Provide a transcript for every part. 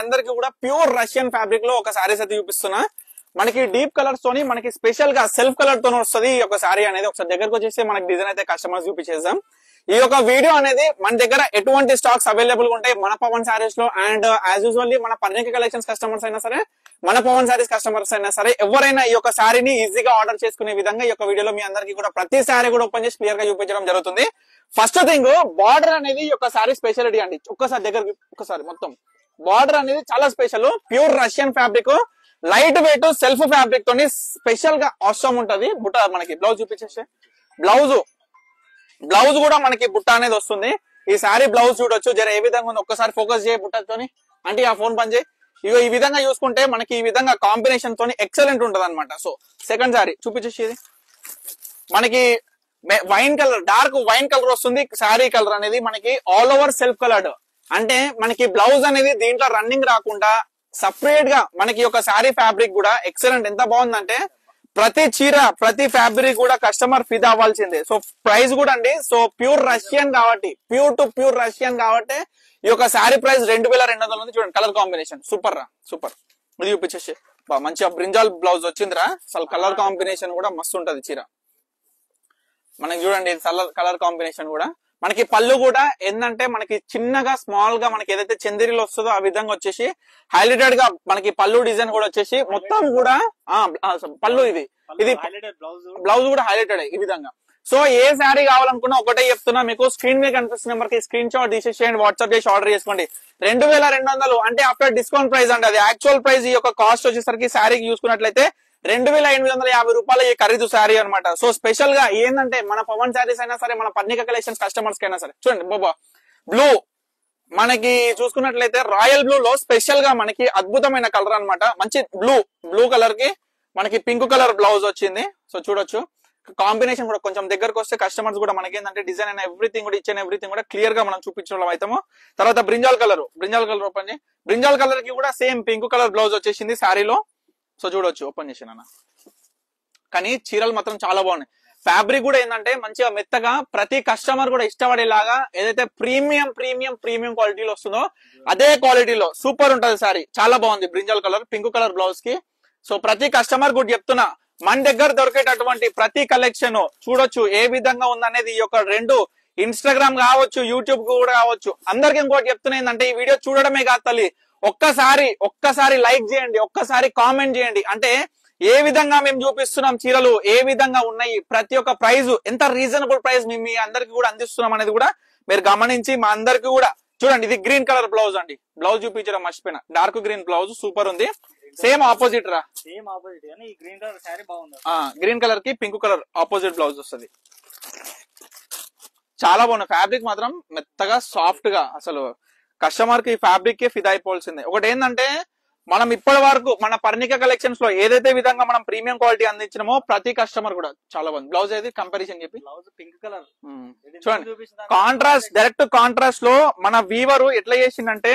అందరికి కూడా pure Russian fabric లో ఒక సారీస్ అయితే చూపిస్తున్నా. మనకి డీప్ కలర్స్ తోని మనకి స్పెషల్ గా సెల్ఫ్ కలర్ తోని వస్తుంది ఈ యొక్క సారీ అనేది. ఒకసారి దగ్గరకు వచ్చేసి మనకి డిజైన్ అయితే కస్టమర్స్ చూపించేద్దాం. ఈ యొక్క వీడియో అనేది మన దగ్గర ఎటువంటి స్టాక్స్ అవైలబుల్ గా ఉంటాయి మన పవన్ సారీస్ లో. అండ్ యాజ్ యూజువల్లీ మన పర్ణిక కలెక్షన్స్ కస్టమర్స్ అయినా సరే, మన పవన్ సారీస్ కస్టమర్స్ అయినా సరే, ఎవరైనా ఈ యొక్క సారీని ఈజీగా ఆర్డర్ చేసుకునే విధంగా ఈ యొక్క వీడియోలో మీ అందరికీ కూడా ప్రతి సారీ కూడా ఓపెన్ చేసి క్లియర్ గా చూపించడం జరుగుతుంది. ఫస్ట్ థింగ్, బార్డర్ అనేది ఈ యొక్క సారీ స్పెషాలిటీ అండి. ఒక్కసారి దగ్గరికి ఒక్కసారి మొత్తం బార్డర్ అనేది చాలా special. Pure Russian fabric, light weight self fabric తోని స్పెషల్ గా అవసరం ఉంటది. బుట్ట మనకి బ్లౌజ్ చూపించేసి, బ్లౌజ్ కూడా మనకి బుట్ట అనేది వస్తుంది. ఈ సారీ బ్లౌజ్ చూడొచ్చు జర ఏ విధంగా ఉంది. ఒక్కసారి ఫోకస్ చేయ బుట్టతోని, అంటే ఆ ఫోన్ పని చేయి. ఇగో ఈ విధంగా చూసుకుంటే మనకి ఈ విధంగా కాంబినేషన్ తోని ఎక్సలెంట్ ఉంటది అనమాట. సో సెకండ్ సారీ చూపించేసి, మనకి wine colour, dark wine colour వస్తుంది. సారీ కలర్ అనేది మనకి ఆల్ ఓవర్ సెల్ఫ్ కలర్డ్, అంటే మనకి బ్లౌజ్ అనేది దీంట్లో రన్నింగ్ రాకుండా సపరేట్ గా మనకి ఒక సారీ ఫ్యాబ్రిక్ కూడా ఎక్సలెంట్. ఎంత బాగుందంటే ప్రతి చీర ప్రతి ఫ్యాబ్రిక్ కూడా కస్టమర్ ఫిదా అవ్వాల్సిందే. సో ప్రైస్ కూడా అండి, సో ప్యూర్ రష్యన్ కాబట్టి, ప్యూర్ రష్యన్ కాబట్టి ఈ యొక్క సారీ ప్రైస్ 2200 ఉంది. చూడండి కలర్ కాంబినేషన్ సూపర్ రా, సూపర్. ఇది చూపించేసి మంచిగా బ్రింజాల్ బ్లౌజ్ వచ్చిందిరా. అసలు కలర్ కాంబినేషన్ కూడా మస్తు ఉంటది చీర. మనకి చూడండి కలర్ కాంబినేషన్ కూడా. మనకి పళ్ళు కూడా ఏంటంటే మనకి చిన్నగా స్మాల్ గా మనకి ఏదైతే చందేరీలో వస్తుందో ఆ విధంగా వచ్చేసి హైలైటెడ్ గా మనకి పళ్ళు డిజైన్ కూడా వచ్చేసి మొత్తం కూడా పళ్ళు ఇది బ్లౌజ్ కూడా హైలైటెడ్ ఈ విధంగా. సో ఏ శారీ కావాలనుకున్నా ఒకటే చెప్తున్నా మీకు, స్క్రీన్ మీద కనిపిస్తున్న నెంబర్ కి స్క్రీన్ షాట్ తీసేసేయండి, వాట్సాప్ చేసి ఆర్డర్ చేసుకోండి. 2200 అంటే ఆఫ్టర్ డిస్కౌంట్ ప్రైస్ అండి. అది యాక్చువల్ ప్రైస్. ఈ యొక్క కాస్ట్ వచ్చేసరికి శారీకి చూసుకున్నట్లయితే 2850 రూపాయల ఈ ఖరీదు శారీ అనమాట. సో స్పెషల్ గా ఏంటంటే మన పవన్ శారీస్ అయినా సరే, మన పర్ణిక కలెక్షన్స్ కస్టమర్స్ కైనా సరే, చూడండి బాబా బ్లూ మనకి చూసుకున్నట్లయితే రాయల్ బ్లూ లో స్పెషల్ గా మనకి అద్భుతమైన కలర్ అనమాట. మంచి బ్లూ కలర్ కి మనకి పింక్ కలర్ బ్లౌజ్ వచ్చింది. సో చూడొచ్చు కాంబినేషన్ కూడా. కొంచెం దగ్గరకు వస్తే కస్టమర్స్ కూడా మనకి ఏంటంటే డిజైన్ అయిన ఎవ్రీథింగ్ కూడా ఇచ్చిన ఎవ్రీథింగ్ కూడా క్లియర్ గా మనం చూపించడం అవుతాము. తర్వాత బ్రింజాల్ కలర్ ఓపెన్ చేయి. బ్రింజాల్ కలర్ కి కూడా సేమ్ పింక్ కలర్ బ్లౌజ్ వచ్చేసింది శారీలో. సో చూడొచ్చు ఓపెన్ చేసిన, కానీ చీరలు మాత్రం చాలా బాగున్నాయి. ఫ్యాబ్రిక్ కూడా ఏంటంటే మంచిగా మెత్తగా ప్రతి కస్టమర్ కూడా ఇష్టపడేలాగా ఏదైతే ప్రీమియం క్వాలిటీలో వస్తుందో అదే క్వాలిటీలో సూపర్ ఉంటది సారీ. చాలా బాగుంది brinjal colour pink colour blouse కి. సో ప్రతి కస్టమర్ కూడా చెప్తున్నా, మన దగ్గర దొరికేటటువంటి ప్రతి కలెక్షన్ చూడొచ్చు ఏ విధంగా ఉందనేది. ఈ యొక్క రెండు ఇన్స్టాగ్రామ్ కావచ్చు, యూట్యూబ్ కూడా కావచ్చు. అందరికి ఇంకోటి చెప్తున్నా ఏంటంటే ఈ వీడియో చూడడమే కాదు తల్లి, ఒక్కసారి లైక్ చేయండి, ఒక్కసారి కామెంట్ చేయండి. అంటే ఏ విధంగా మేము చూపిస్తున్నాం చీరలు, ఏ విధంగా ఉన్నాయి, ప్రతి ఒక్క ప్రైస్ ఎంత రీజనబుల్ ప్రైస్ మీ అందరికి కూడా అందిస్తున్నాం అనేది కూడా మీరు గమనించి మా అందరికి కూడా చూడండి. ఇది గ్రీన్ కలర్ బ్లౌజ్ అండి. బ్లౌజ్ చూపించడం మర్చిపోయినా, డార్క్ గ్రీన్ బ్లౌజ్ సూపర్ ఉంది. సేమ్ ఆపోజిట్ రా, గ్రీన్ కలర్ కి పింక్ కలర్ ఆపోజిట్ బ్లౌజ్ వస్తుంది. చాలా బాగుంది. ఫ్యాబ్రిక్ మాత్రం మెత్తగా సాఫ్ట్ గా, అసలు కస్టమర్ కి ఫ్యాబ్రిక్ కి ఫిదా అయిపోవాల్సిందే. ఒకటి ఏంటంటే మనం ఇప్పటి వరకు మన పర్ణిక కలెక్షన్స్ లో ఏదైతే విధంగా మనం ప్రీమియం క్వాలిటీ అందించినామో ప్రతి కస్టమర్ కూడా చాలా బాగుంది. బ్లౌజ్ అయితే కంపారిజన్ చెప్పి పింక్ కలర్ చూడండి. కాంట్రాస్ట్, డైరెక్ట్ కాంట్రాస్ట్ లో మన వీవర్ ఎట్లా చేసిందంటే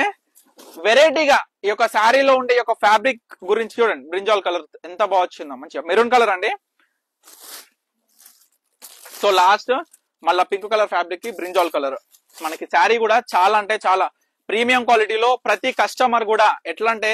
వెరైటీగా ఈ యొక్క శారీలో ఉండే యొక్క ఫ్యాబ్రిక్ గురించి చూడండి. బ్రింజాల్ కలర్ ఎంత బాగా వచ్చిందో, మంచిగా మెరూన్ కలర్ అండి. సో లాస్ట్ మళ్ళా పింక్ కలర్ ఫ్యాబ్రిక్ కి బ్రింజాల్ కలర్. మనకి శారీ కూడా చాలా అంటే చాలా ప్రీమియం క్వాలిటీలో. ప్రతి కస్టమర్ కూడా ఎట్లా అంటే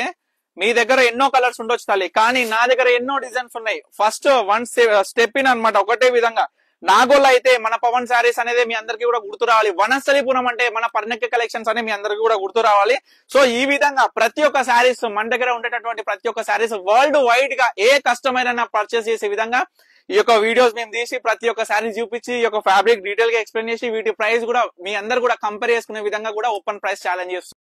మీ దగ్గర ఎన్నో కలర్స్ ఉండొచ్చు తల్లి, కానీ నా దగ్గర ఎన్నో డిజైన్స్ ఉన్నాయి. ఫస్ట్ వన్ స్టెప్ ఇన్ అనమాట. ఒకటే విధంగా నాగోల్ అయితే మన పవన్ శారీస్ అనేది మీ అందరికీ కూడా గుర్తు రావాలి. వనస్థలిపురం అంటే మన పర్ణిక కలెక్షన్స్ అనేది మీ అందరికీ కూడా గుర్తు రావాలి. సో ఈ విధంగా ప్రతి ఒక్క శారీస్ మన దగ్గర ఉండేటటువంటి ప్రతి ఒక్క శారీస్ వరల్డ్ వైడ్ గా ఏ కస్టమర్ అయినా పర్చేస్ చేసే విధంగా ఈ యొక్క వీడియోస్ మేము తీసి ప్రతి ఒక్క శారీ చూపించి ఈ యొక్క ఫ్యాబ్రిక్ డీటెయిల్ గా ఎక్స్ప్లెయిన్ చేసి వీటి ప్రైస్ కూడా మీ అందరు కూడా కంపేర్ చేసుకునే విధంగా కూడా ఓపెన్ ప్రైస్ ఛాలెంజ్ చేస్తాం.